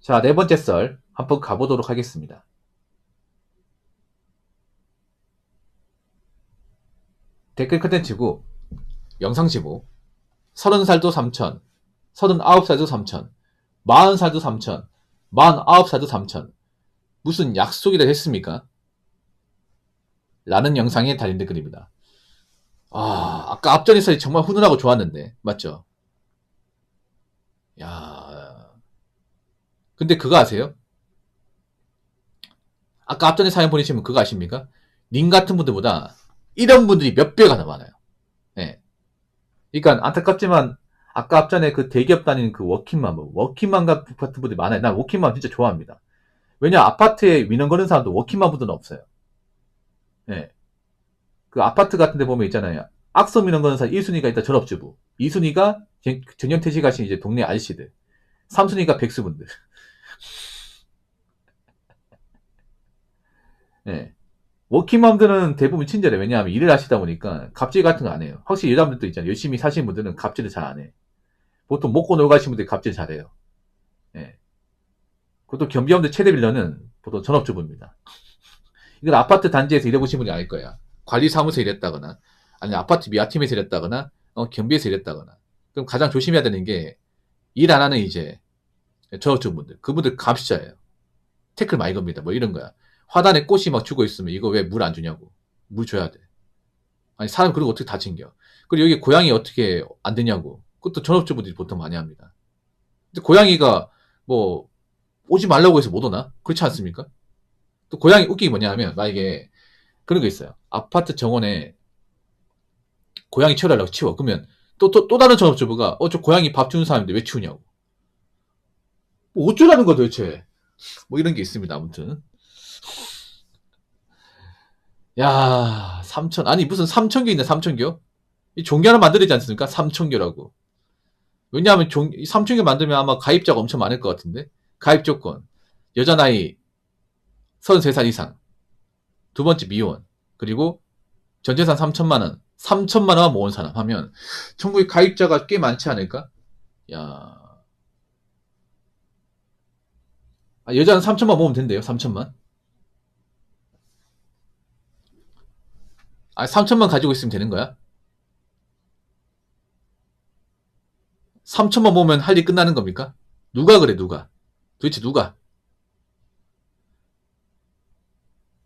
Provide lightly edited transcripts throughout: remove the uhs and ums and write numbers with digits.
자, 네 번째 썰 한번 가보도록 하겠습니다. 댓글 컨텐츠고 영상 제목 30살도 3천 39살도 3천 40살도 3천 49살도 3천 무슨 약속이라 했습니까? 라는 영상에 달린 댓글입니다. 아까 앞전의 썰이 정말 훈훈하고 좋았는데 맞죠? 야, 근데 그거 아세요? 아까 앞전에 사연 보내시면 그거 아십니까? 님 같은 분들보다 이런 분들이 몇 배가 더 많아요. 예. 그러니까 안타깝지만 아까 앞전에 그 대기업 다니는 그 워킹맘 같은 분들이 많아요. 난 워킹맘 진짜 좋아합니다. 왜냐 아파트에 민원 거는 사람도 워킹맘 분들은 없어요. 예. 그 아파트 같은 데 보면 있잖아요. 악성 민원 거는 사람 1순위가 일단 전업주부, 2순위가 전년퇴직하신 이제 동네 아저씨들, 3순위가 백수분들. 예. 워킹맘들은 대부분 친절해. 왜냐하면 일을 하시다 보니까 갑질 같은 거 안 해요. 확실히 여자분들도 있잖아요. 열심히 사시는 분들은 갑질을 잘 안 해. 보통 먹고 놀고 가시는 분들이 갑질 잘해요. 예. 그것도 경비원들 최대 빌런은 보통 전업주부입니다. 이건 아파트 단지에서 일해보신 분이 알 거야. 관리사무소에 일했다거나, 아니면 아파트 미아팀에서 일했다거나, 경비에서 일했다거나. 그럼 가장 조심해야 되는 게, 일 안 하는 이제, 전업주부분들. 그분들 감시자예요. 태클 많이 겁니다. 뭐 이런 거야. 화단에 꽃이 막 죽어 있으면 이거 왜 물 안 주냐고. 물 줘야 돼. 아니, 사람 그리고 어떻게 다 챙겨. 그리고 여기 고양이 어떻게 안 되냐고. 그것도 전업주부들이 보통 많이 합니다. 근데 고양이가 뭐, 오지 말라고 해서 못 오나? 그렇지 않습니까? 또 고양이 웃기기 뭐냐 하면, 만약에 그런 거 있어요. 아파트 정원에 고양이 치워달라고 치워. 그러면 또 다른 전업주부가, 저 고양이 밥 주는 사람인데 왜 치우냐고. 뭐 어쩌라는 거야 도대체. 뭐 이런 게 있습니다. 아무튼. 야, 삼천. 아니, 무슨 삼천교 있나, 삼천교? 이 종교 하나 만들지 않습니까? 삼천교라고. 왜냐하면 삼천교 만들면 아마 가입자가 엄청 많을 것 같은데. 가입 조건. 여자 나이 33살 이상. 두 번째 미혼. 그리고 전재산 3천만 원. 3천만 원만 모은 사람 하면 전국에 가입자가 꽤 많지 않을까? 야. 여자는 3천만 모으면 된대요. 3천만. 3천만 가지고 있으면 되는 거야? 3천만 모으면 할 일 끝나는 겁니까? 누가 그래, 누가? 도대체 누가?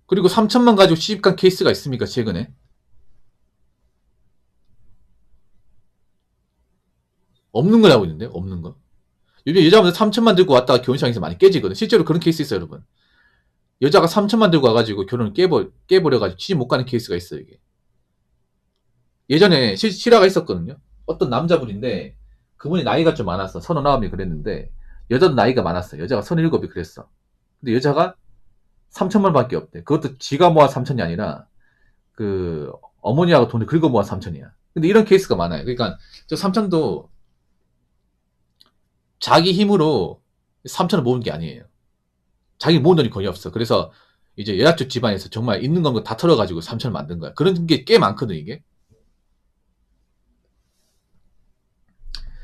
그리고 3천만 가지고 시집간 케이스가 있습니까, 최근에? 없는 걸 알고 있는데, 없는 거. 요즘 여자분들 3천만 들고 왔다가 결혼식장에서 많이 깨지거든. 실제로 그런 케이스 있어요, 여러분. 여자가 3천만 들고 와가지고 결혼을 깨버려가지고 시집 못 가는 케이스가 있어요, 이게. 예전에 실화가 있었거든요. 어떤 남자분인데, 그분이 나이가 좀 많았어. 39이 그랬는데, 여자도 나이가 많았어. 여자가 37이 그랬어. 근데 여자가 3천만 밖에 없대. 그것도 지가 모아 3천이 아니라, 그, 어머니하고 돈을 긁어 모아 3천이야. 근데 이런 케이스가 많아요. 그러니까, 저 3천도 자기 힘으로 3천을 모은 게 아니에요. 자기 모은 돈이 거의 없어. 그래서 이제 여자 쪽 집안에서 정말 있는 건 다 털어가지고 3천을 만든 거야. 그런 게 꽤 많거든, 이게.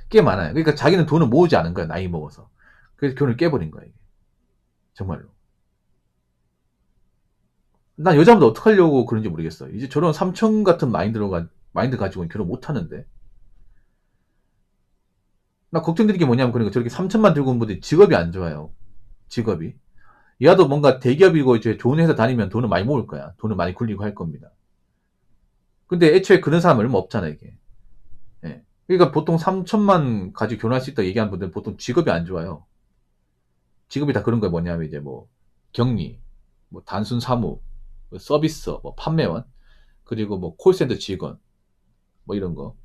꽤 많아요. 그러니까 자기는 돈을 모으지 않은 거야, 나이 먹어서. 그래서 결혼을 깨버린 거야, 이게. 정말로. 난 여자분들 어떡하려고 그런지 모르겠어. 이제 저런 3천 같은 마인드 가지고는 결혼 못 하는데. 나 걱정되는 게 뭐냐면, 그러니까 저렇게 3천만 들고 온 분들이 직업이 안 좋아요. 직업이. 얘도 뭔가 대기업이고 이제 좋은 회사 다니면 돈을 많이 모을 거야. 돈을 많이 굴리고 할 겁니다. 근데 애초에 그런 사람 얼마 없잖아, 이게. 예. 그러니까 보통 3천만 가지고 결혼할 수 있다 얘기하는 분들은 보통 직업이 안 좋아요. 직업이 다 그런 거야. 뭐냐면 이제 뭐 격리, 뭐 단순 사무, 뭐 서비스, 뭐 판매원, 그리고 뭐 콜센터 직원, 뭐 이런 거.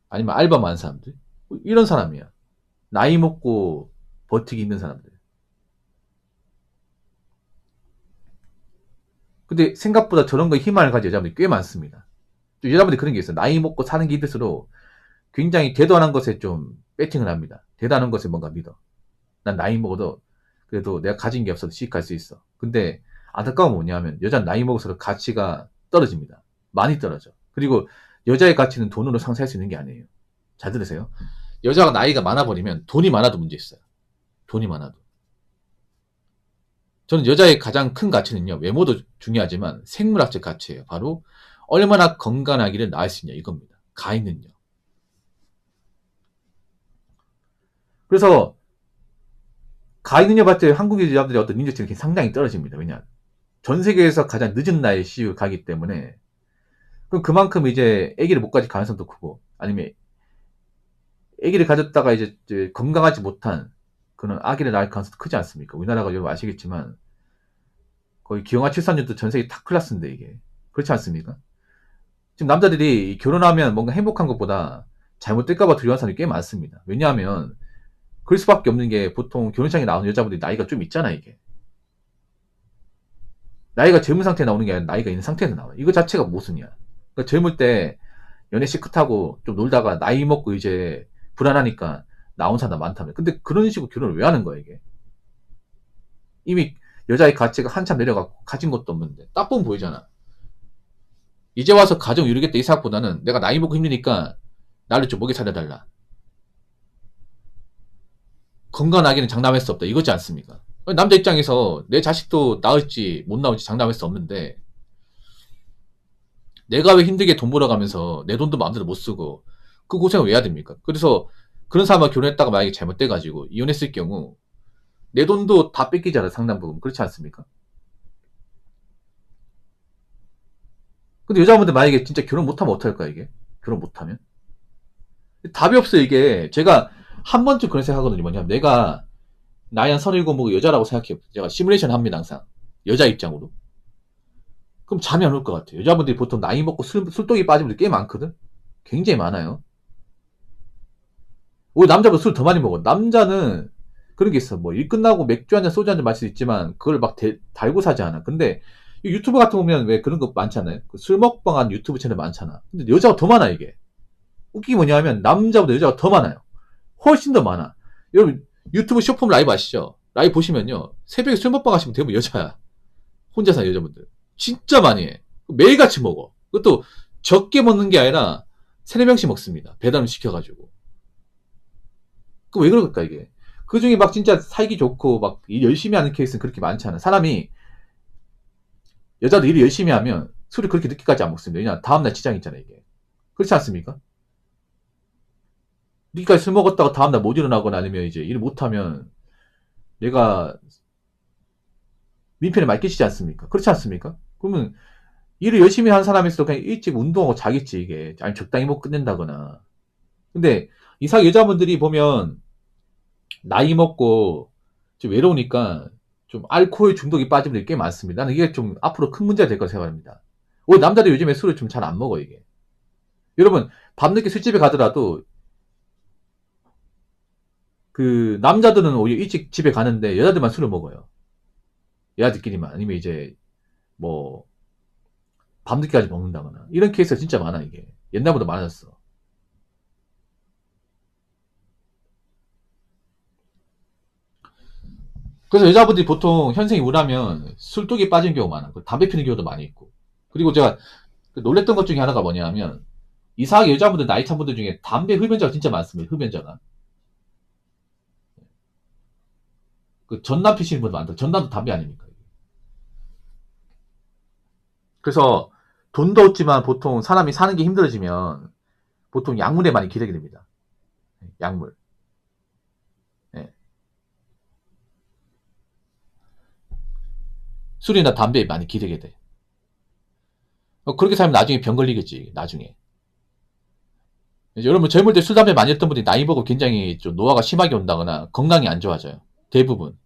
아니면 알바 많은 사람들. 뭐 이런 사람이야. 나이 먹고 버티기 힘든 사람들. 근데 생각보다 저런 거에 희망을 가진 여자분들이 꽤 많습니다. 여자분들이 그런 게 있어요. 나이 먹고 사는 게 힘들수록 굉장히 대단한 것에 좀 배팅을 합니다. 대단한 것에 뭔가 믿어. 난 나이 먹어도 그래도 내가 가진 게 없어도 시집 갈 수 있어. 근데 안타까운 건 뭐냐면 여자는 나이 먹어서 가치가 떨어집니다. 많이 떨어져. 그리고 여자의 가치는 돈으로 상쇄할 수 있는 게 아니에요. 잘 들으세요. 여자가 나이가 많아버리면 돈이 많아도 문제 있어요. 돈이 많아도. 저는 여자의 가장 큰 가치는요, 외모도 중요하지만 생물학적 가치예요. 바로 얼마나 건강하기를 낳을 수 있냐 이겁니다. 가인은요. 그래서 가인은요 봤을 때 한국 여자들의 어떤 인격질이 상당히 떨어집니다. 왜냐? 전 세계에서 가장 늦은 나이에 시집을 가기 때문에. 그럼 그만큼 이제 아기를 못 가질 가능성도 크고, 아니면 아기를 가졌다가 이제 건강하지 못한 그런 아기를 낳을 가능성도 크지 않습니까? 우리나라가 여러분 아시겠지만 거의 기형아 출산율도 전 세계 탑 클래스인데 이게 그렇지 않습니까? 지금 남자들이 결혼하면 뭔가 행복한 것보다 잘못될까봐 두려워하는 사람이 꽤 많습니다. 왜냐하면 그럴 수밖에 없는 게 보통 결혼식장에 나오는 여자분들이 나이가 좀 있잖아 이게. 나이가 젊은 상태에 나오는 게 아니라 나이가 있는 상태에서 나와. 이거 자체가 모순이야. 그러니까 젊을 때 연애 시크하고 좀 놀다가 나이 먹고 이제 불안하니까 나온 사람 많다면. 근데 그런 식으로 결혼을 왜 하는 거야 이게? 이미 여자의 가치가 한참 내려가고 가진 것도 없는데 딱 보면 보이잖아. 이제 와서 가정 이루겠다 이 생각보다는 내가 나이 먹고 힘드니까 나를 좀 먹여 살려달라. 건강하기는 장담할 수 없다. 이거지 않습니까? 남자 입장에서 내 자식도 낳을지 못 낳을지 장담할 수 없는데 내가 왜 힘들게 돈 벌어가면서 내 돈도 마음대로 못 쓰고 그 고생을 왜 해야 됩니까? 그래서 그런 사람과 결혼했다가 만약에 잘못돼가지고 이혼했을 경우 내 돈도 다 뺏기잖아 상당 부분. 그렇지 않습니까? 근데 여자분들 만약에 진짜 결혼 못하면 어떡할까 이게? 결혼 못하면? 답이 없어 이게. 제가 한 번쯤 그런 생각하거든요. 뭐냐면 내가 나이 한 37 먹고 여자라고 생각해요. 제가 시뮬레이션 합니다 항상. 여자 입장으로. 그럼 잠이 안 올 것 같아요. 여자분들이 보통 나이 먹고 술독이 빠진 분들 꽤 많거든? 굉장히 많아요. 오히려 남자보다 술 더 많이 먹어. 남자는 그런 게 있어. 뭐 일 끝나고 맥주 한잔 소주 한잔 마실 수 있지만 그걸 막 달고 사지 않아. 근데 유튜브 같은 거 보면 왜 그런 거 많잖아요. 술 먹방한 유튜브 채널 많잖아. 근데 여자가 더 많아 이게. 웃기기 뭐냐면 남자보다 여자가 더 많아요. 훨씬 더 많아. 여러분 유튜브 쇼폼 라이브 아시죠? 라이브 보시면요. 새벽에 술 먹방 하시면 대부분 여자야. 혼자 사는 여자분들. 진짜 많이 해. 매일같이 먹어. 그것도 적게 먹는 게 아니라 3-4명씩 먹습니다. 배달을 시켜가지고. 그 왜 그럴까 이게? 그 중에 막 진짜 살기 좋고 막 일 열심히 하는 케이스는 그렇게 많지 않아. 사람이 여자도 일을 열심히 하면 술을 그렇게 늦게까지 안 먹습니다. 왜냐 다음날 지장이 있잖아 이게. 그렇지 않습니까? 늦게까지 술 먹었다가 다음날 못 일어나거나 아니면 이제 일 못하면 내가 민폐를 많이 끼치지 않습니까? 그렇지 않습니까? 그러면 일을 열심히 하는 사람일수록 그냥 일찍 운동하고 자겠지 이게. 아니면 적당히 먹고 끝낸다거나. 근데 이상 여자분들이 보면 나이 먹고 좀 외로우니까 좀 알코올 중독이 빠진 분들이 꽤 많습니다. 나는 이게 좀 앞으로 큰 문제가 될 거라 생각합니다. 남자도 요즘에 술을 좀 잘 안 먹어 이게. 여러분 밤늦게 술집에 가더라도 그 남자들은 오히려 일찍 집에 가는데 여자들만 술을 먹어요. 여자들끼리만. 아니면 이제 뭐 밤늦게까지 먹는다거나 이런 케이스가 진짜 많아 이게. 옛날보다 많아졌어. 그래서 여자분들이 보통 현생이 우울하면 술독이 빠진 경우가 많아. 담배 피는 경우도 많이 있고. 그리고 제가 놀랬던 것 중에 하나가 뭐냐면 이상하게 여자분들 나이 찬 분들 중에 담배 흡연자가 진짜 많습니다. 흡연자가. 그 전남 피시는 분도 많다. 전남도 담배 아닙니까? 그래서 돈도 없지만 보통 사람이 사는 게 힘들어지면 보통 약물에 많이 기대게 됩니다. 약물. 예. 술이나 담배에 많이 기대게 돼. 그렇게 살면 나중에 병 걸리겠지. 나중에. 여러분 젊을 때 술, 담배 많이 했던 분들이 나이 먹고 굉장히 좀 노화가 심하게 온다거나 건강이 안 좋아져요. 대부분.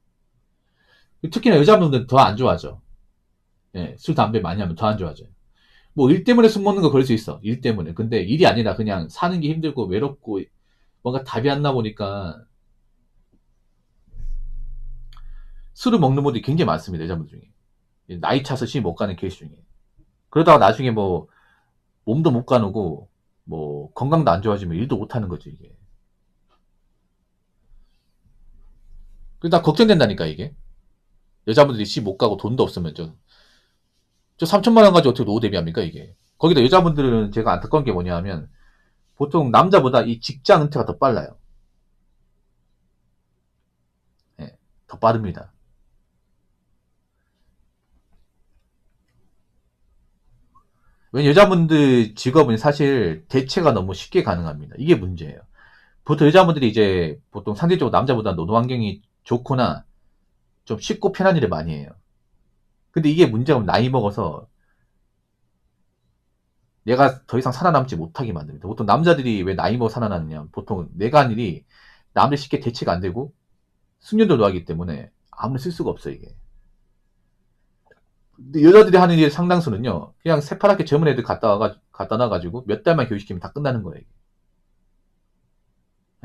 특히나 여자분들은 더 안 좋아져. 예, 술, 담배 많이 하면 더 안 좋아져요. 뭐 일 때문에 술 먹는 거 그럴 수 있어. 일 때문에. 근데 일이 아니라 그냥 사는 게 힘들고 외롭고 뭔가 답이 안 나 보니까 술을 먹는 분들이 굉장히 많습니다. 여자분들 중에. 나이 차서 시집 못 가는 케이스 중에. 그러다가 나중에 뭐 몸도 못 가누고 뭐 건강도 안 좋아지면 일도 못 하는 거지 이게. 그래서 나 걱정된다니까 이게. 여자분들이 시집 못 가고 돈도 없으면 저 3천만 원 가지고 어떻게 노후 대비합니까 이게. 거기다 여자분들은 제가 안타까운 게 뭐냐 하면 보통 남자보다 이 직장 은퇴가 더 빨라요. 더 빠릅니다. 왜냐면 여자분들 직업은 사실 대체가 너무 쉽게 가능합니다. 이게 문제예요. 보통 여자분들이 이제 보통 상대적으로 남자보다 노동 환경이 좋거나 좀 쉽고 편한 일을 많이 해요. 근데 이게 문제가 나이 먹어서 내가 더 이상 살아남지 못하게 만듭니다. 보통 남자들이 왜 나이 먹어 살아남느냐. 보통 내가 한 일이 남들 쉽게 대체가 안 되고 숙련도 노하기 때문에 아무리 쓸 수가 없어요, 이게. 근데 여자들이 하는 일 상당수는요, 그냥 새파랗게 젊은 애들 갖다 놔가지고 몇 달만 교육시키면 다 끝나는 거예요.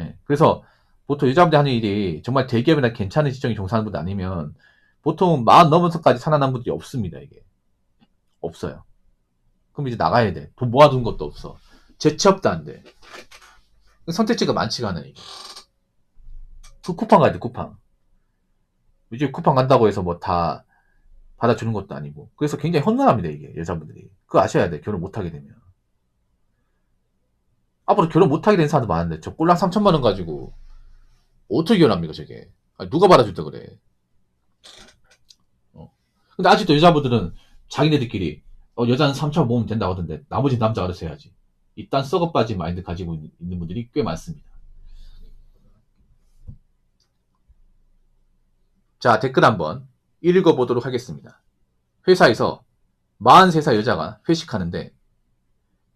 예. 그래서 보통 여자분들이 하는 일이 정말 대기업이나 괜찮은 직종에 종사하는 분들 아니면 보통 40 넘어서까지 살아남은 분들이 없습니다, 이게. 없어요. 그럼 이제 나가야 돼. 돈 모아둔 것도 없어. 재취업도 안 돼. 선택지가 많지가 않아, 이게. 그 쿠팡 가야 돼, 쿠팡. 요즘 쿠팡 간다고 해서 뭐 다 받아주는 것도 아니고. 그래서 굉장히 험난합니다, 이게, 여자분들이. 그거 아셔야 돼, 결혼 못하게 되면. 앞으로 결혼 못하게 된 사람도 많은데, 저 꼴랑 3천만 원 가지고, 어떻게 결혼합니까, 저게. 아니, 누가 받아준다 그래. 어. 근데 아직도 여자분들은 자기네들끼리, 여자는 3천 모으면 된다고 하던데, 나머지 남자 알아서 해야지. 이딴 썩어 빠진 마인드 가지고 있는 분들이 꽤 많습니다. 자, 댓글 한번 읽어보도록 하겠습니다. 회사에서 43살 여자가 회식하는데,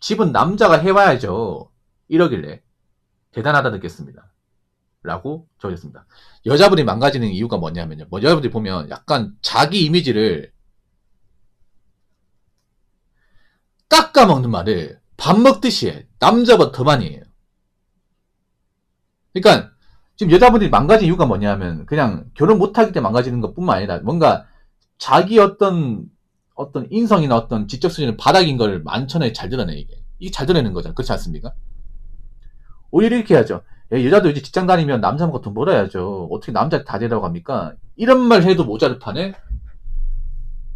집은 남자가 해와야죠. 이러길래, 대단하다 느꼈습니다. 라고 적었습니다. 여자분이 망가지는 이유가 뭐냐면요. 뭐 여자분들이 보면 약간 자기 이미지를 깎아먹는 말을 밥 먹듯이 해. 남자보다 더 많이 해요. 그러니까 지금 여자분들이 망가진 이유가 뭐냐면 그냥 결혼 못하기 때문에 망가지는 것 뿐만 아니라 뭔가 자기 어떤 인성이나 어떤 지적 수준의 바닥인 걸 만천하에 잘 드러내, 이게. 이게 잘 드러내는 거잖아. 그렇지 않습니까? 오히려 이렇게 해야죠. 여자도 이제 직장 다니면 남자보다 돈 벌어야죠. 어떻게 남자 다 되라고 합니까? 이런 말 해도 모자를 파네?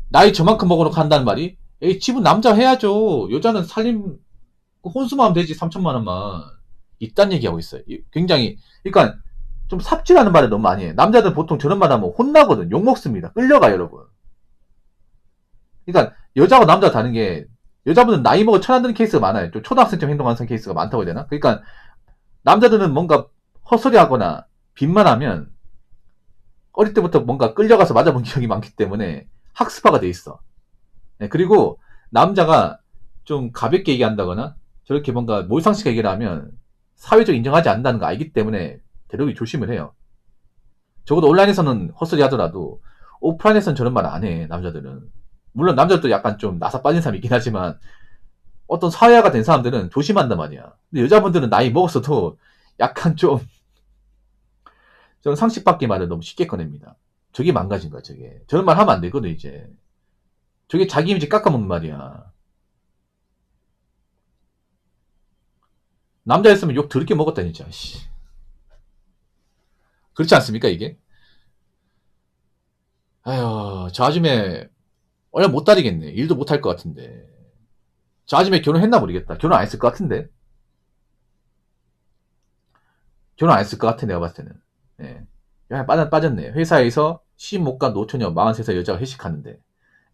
나이 저만큼 먹어놓고 한다는 말이? 에이, 집은 남자 해야죠. 여자는 살림, 혼수만 하면 되지, 3천만 원만. 이딴 얘기하고 있어요. 굉장히, 그러니까, 좀 삽질하는 말을 너무 많이 해. 남자들 보통 저런 말 하면 혼나거든. 욕먹습니다. 끌려가, 여러분. 그러니까, 여자와 남자가 다른 게, 여자분은 나이 먹어 천안 드는 케이스가 많아요. 좀 초등학생처럼 행동하는 케이스가 많다고 해야 되나? 그러니까, 남자들은 뭔가 헛소리 하거나, 빚만 하면, 어릴 때부터 뭔가 끌려가서 맞아본 기억이 많기 때문에, 학습화가 돼 있어. 네, 그리고 남자가 좀 가볍게 얘기한다거나 저렇게 뭔가 몰상식 얘기를 하면 사회적 인정하지 않는다는 거 알기 때문에 되도록 조심을 해요. 적어도 온라인에서는 헛소리 하더라도 오프라인에서는 저런 말 안 해, 남자들은. 물론 남자들도 약간 좀 나사 빠진 사람이 있긴 하지만 어떤 사회화가 된 사람들은 조심한단 말이야. 근데 여자분들은 나이 먹었어도 약간 좀 상식 밖의 말을 너무 쉽게 꺼냅니다. 저게 망가진 거야, 저게. 저런 말 하면 안 되거든, 이제. 저게 자기 이미지 깎아먹는 말이야. 남자였으면 욕 더럽게 먹었다, 진짜. 씨. 그렇지 않습니까, 이게? 아휴, 저 아줌에, 얼마 못 다리겠네. 일도 못 할 것 같은데. 저 아줌에 결혼했나 모르겠다. 결혼 안 했을 것 같은데. 결혼 안 했을 것 같아, 내가 봤을 때는. 예. 야, 빠졌네. 회사에서 시집 못 간 노처녀 43살 여자가 회식하는데.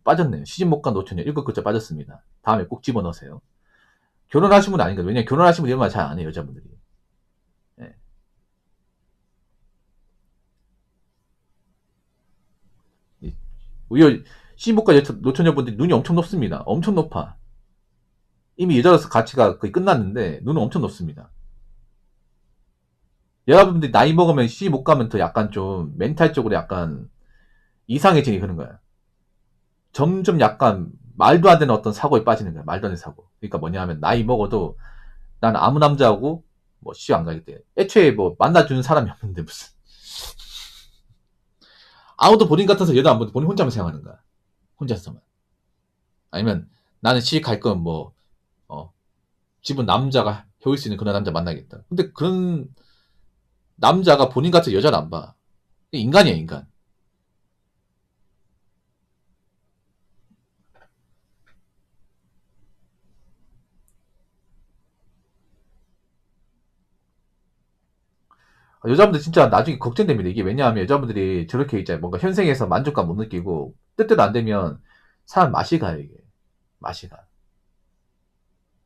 빠졌네요. 시집 못 간 노처녀 7글자 빠졌습니다. 다음에 꼭 집어넣으세요. 결혼하신 분 아닌가? 왜냐면 결혼하신 분 이런 말 잘 안 해요, 여자분들이. 예. 오히려 시집 못 간 노처녀분들이 눈이 엄청 높습니다. 엄청 높아. 이미 여자로서 가치가 거의 끝났는데 눈은 엄청 높습니다. 여러분들이 나이 먹으면 시집 못 가면 더 약간 좀 멘탈적으로 약간 이상해지니 그런 거야. 점점 약간 말도 안 되는 어떤 사고에 빠지는 거야. 말도 안 되는 사고. 그러니까 뭐냐 하면 나이 먹어도 난 아무 남자하고 뭐 시집 안 가겠대. 애초에 뭐 만나주는 사람이 없는데 무슨. 아무도 본인 같아서 여자 안 보는데 본인 혼자만 생각하는 거야. 혼자서만. 아니면 나는 시집 갈 건 뭐, 집은 남자가 해올 수 있는 그런 남자 만나겠다. 근데 그런 남자가 본인 같은 여자를 안 봐. 인간이야, 인간. 여자분들 진짜 나중에 걱정됩니다. 이게 왜냐하면 여자분들이 저렇게 이제 뭔가 현생에서 만족감 못 느끼고 뜻대로 안 되면 사람 맛이 가요, 이게. 맛이 가.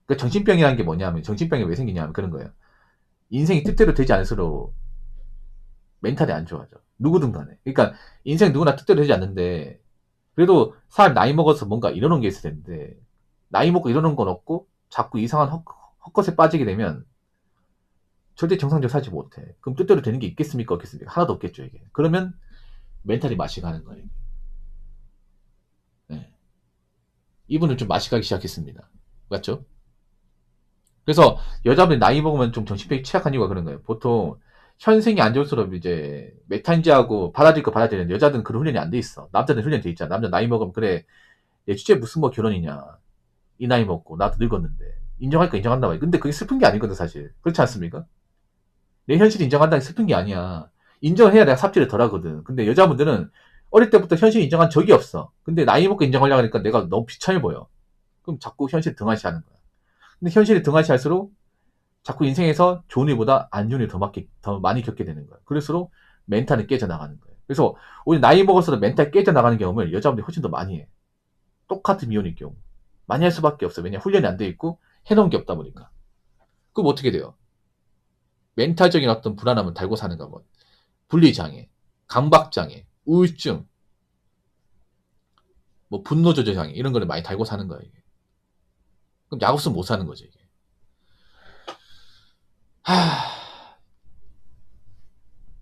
그 정신병이라는 게 뭐냐면, 정신병이 왜 생기냐면 그런 거예요. 인생이 뜻대로 되지 않을수록 멘탈이 안 좋아져. 누구든 간에. 그러니까 인생 누구나 뜻대로 되지 않는데, 그래도 사람 나이 먹어서 뭔가 이러는 게 있어야 되는데, 나이 먹고 이러는 건 없고 자꾸 이상한 헛것에 빠지게 되면 절대 정상적으로 살지 못해. 그럼 뜻대로 되는 게 있겠습니까? 없겠습니까? 하나도 없겠죠, 이게. 그러면 멘탈이 맛이 가는 거예요. 네. 이분은 좀 맛이 가기 시작했습니다. 맞죠? 그래서 여자분이 나이 먹으면 좀 정신병이 취약한 이유가 그런 거예요. 보통 현생이 안 좋을수록 이제 메탄지하고 받아들일 거 받아들이는데, 여자들은 그런 훈련이 안 돼 있어. 남자들은 훈련이 돼 있잖아. 남자 나이 먹으면 그래, 내 주제 무슨 뭐 결혼이냐. 이 나이 먹고 나도 늙었는데 인정할까 인정한다 말이야. 근데 그게 슬픈 게 아니거든 사실. 그렇지 않습니까? 내 현실을 인정한다는 게 슬픈 게 아니야. 인정을 해야 내가 삽질을 덜 하거든. 근데 여자분들은 어릴 때부터 현실 인정한 적이 없어. 근데 나이 먹고 인정하려고 하니까 내가 너무 비참해 보여. 그럼 자꾸 현실 등한시하는 거야. 근데 현실이 등한시할수록 자꾸 인생에서 좋은 일보다 안 좋은 일 더 많이 겪게 되는 거야. 그럴수록 멘탈이 깨져나가는 거야. 그래서 우리 나이 먹어서도 멘탈 깨져나가는 경험을 여자분들이 훨씬 더 많이 해. 똑같은 미혼일 경우. 많이 할 수밖에 없어. 왜냐, 훈련이 안 돼 있고 해놓은 게 없다 보니까. 그럼 어떻게 돼요? 멘탈적인 어떤 불안함을 달고 사는가 뭐. 분리장애, 강박장애, 우울증, 뭐 분노조절장애 이런 거를 많이 달고 사는 거예요. 이게. 그럼 약 없으면 못 사는 거죠. 이게.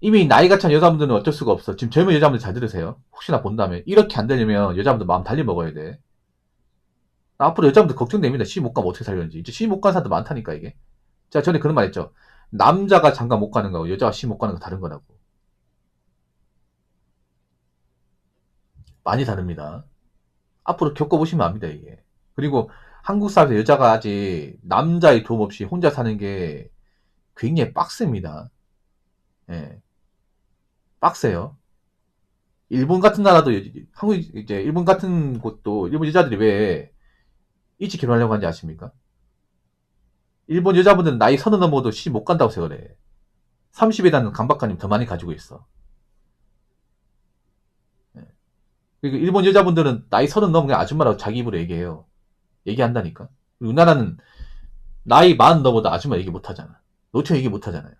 이미 나이가 찬 여자분들은 어쩔 수가 없어. 지금 젊은 여자분들 잘 들으세요. 혹시나 본다면 이렇게 안 되려면 여자분들 마음 달리 먹어야 돼. 앞으로 여자분들 걱정됩니다. 시집 못 가면 어떻게 살려는지. 이제 시집 못 가는 사람도 많다니까 이게. 제가 전에 그런 말 했죠. 남자가 장가 못 가는 거하고 여자가 시집 못 가는 거 다른 거라고. 많이 다릅니다. 앞으로 겪어보시면 압니다, 이게. 그리고 한국 사회에서 여자가 아직 남자의 도움 없이 혼자 사는 게 굉장히 빡셉니다. 예. 빡세요. 일본 같은 나라도, 한국, 이제, 일본 같은 곳도, 일본 여자들이 왜 일찍 결혼하려고 하는지 아십니까? 일본 여자분들은 나이 30 넘어도 시집 못 간다고 생각을 해. 30에 대한 강박관념 더 많이 가지고 있어. 예. 그리고 일본 여자분들은 나이 30 넘으면 아줌마라고 자기 입으로 얘기해요. 얘기한다니까. 우리나라는 나이 40 넘어도 아줌마 얘기 못 하잖아. 노처 얘기 못 하잖아요.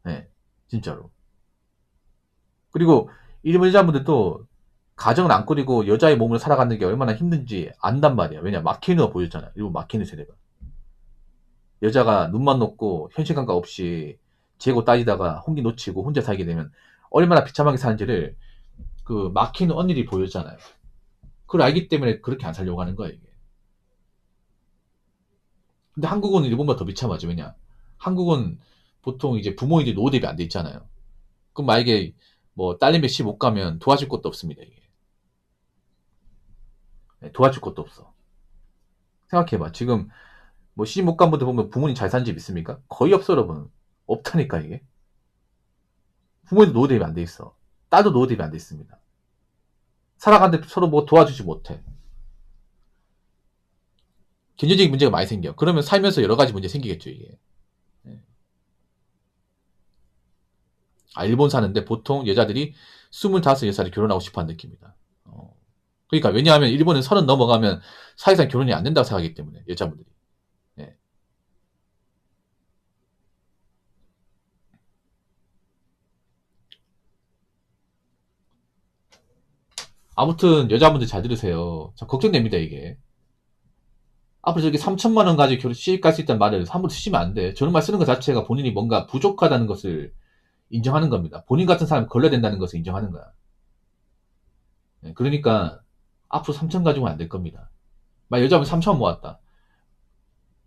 네, 진짜로. 그리고 일본 여자분들도 가정을 안 꾸리고 여자의 몸으로 살아가는 게 얼마나 힘든지 안단 말이야. 왜냐, 마키누가 보였잖아. 일본 마키누 세대가. 여자가 눈만 높고 현실 감각 없이 재고 따지다가 홍기 놓치고 혼자 살게 되면 얼마나 비참하게 사는지를 그 마키누 언니들이 보였잖아요. 그걸 알기 때문에 그렇게 안 살려고 하는 거야, 이게. 근데 한국은 일본보다 더 비참하죠. 왜냐? 한국은 보통 이제 부모님들이 노후 대비 안 돼 있잖아요. 그럼 만약에 뭐 딸내미 시 못 가면 도와줄 것도 없습니다, 이게. 네, 도와줄 것도 없어. 생각해봐. 지금 뭐 시집 못 간 분들 보면 부모님 잘 산 집 있습니까? 거의 없어, 여러분. 없다니까, 이게. 부모님도 노후 대비 안 돼 있어. 딸도 노후 대비 안 돼 있습니다. 살아가는데 서로 뭐 도와주지 못해. 경제적인 문제가 많이 생겨. 그러면 살면서 여러 가지 문제 생기겠죠, 이게. 네. 아, 일본 사는데 보통 여자들이 25살에 결혼하고 싶어 하는 느낌이다. 그러니까, 왜냐하면 일본은 30 넘어가면 사회상 결혼이 안 된다고 생각하기 때문에, 여자분들이. 예. 아무튼, 여자분들 잘 들으세요. 참, 걱정됩니다, 이게. 앞으로 저렇게 3천만 원 가지고 시집 갈 수 있다는 말을 함부로 쓰시면 안 돼. 저런 말 쓰는 것 자체가 본인이 뭔가 부족하다는 것을 인정하는 겁니다. 본인 같은 사람이 걸러야 된다는 것을 인정하는 거야. 예, 그러니까, 앞으로 3천 가지고는 안 될 겁니다. 만약 여자분 3천 모았다.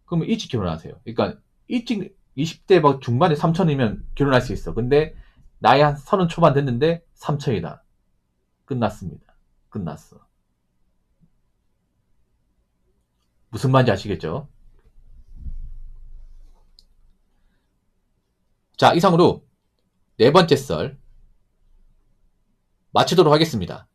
그러면 일찍 결혼하세요. 그러니까 일찍 20대 막 중반에 3천이면 결혼할 수 있어. 근데 나이 한 30 초반 됐는데 3천이다. 끝났습니다. 끝났어. 무슨 말인지 아시겠죠? 자, 이상으로 네 번째 썰 마치도록 하겠습니다.